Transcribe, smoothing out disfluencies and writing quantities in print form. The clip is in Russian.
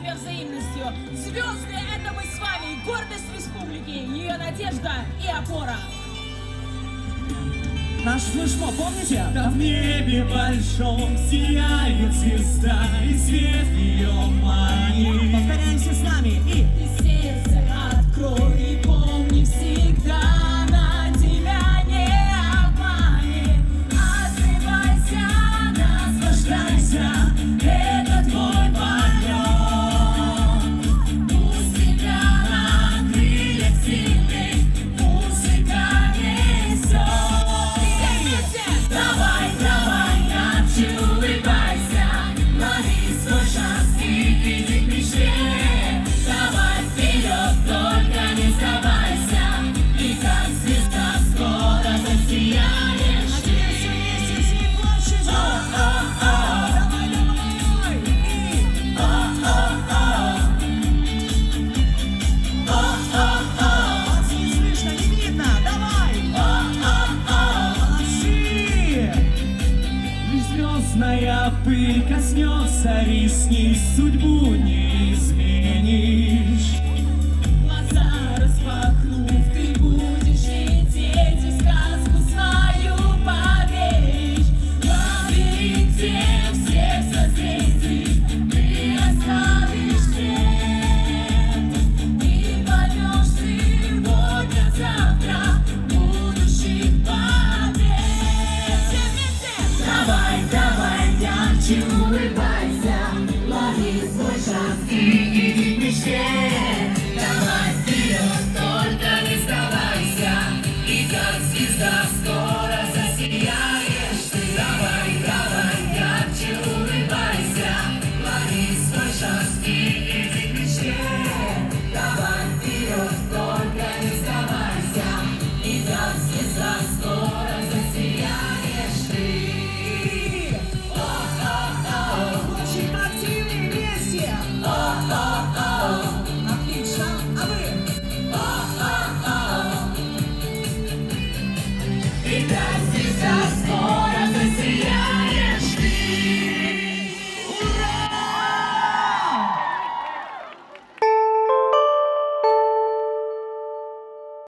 себя взаимностью. Звезды — это мы с вами, гордость республики, ее надежда и опора. Наш флешмоб, помните? Там в небе большом сияет звезда, и свет ее манит. Повторяемся с нами и Сердце открой и помни всегда, на тебя не обманет. Отрывайся, наслаждайся, это твой полет. Пусть тебя на крыльях сильных музыка несет. Давай, давай, ярче улыбайся, лови свой шанс и иди к мечте. Давай вперед, только не сдавайся, и как звезда скоро засияешь. а теперь все вместе, всей площадью. Давай, давай, и вас не слышно, не видно. Давай. Молодцы. Лишь звездная пыль коснется ресниц, судьбу не изменишь. Глаза распахнув, ты будешь лететь и в сказку свою поверишь. В лабиринте всех созвездий ты оставишь след. И поймешь сегодня-завтра будущих побед. Все вместе! Давай, давай, ярче улыбайся, лови свой шанс и иди к мечте.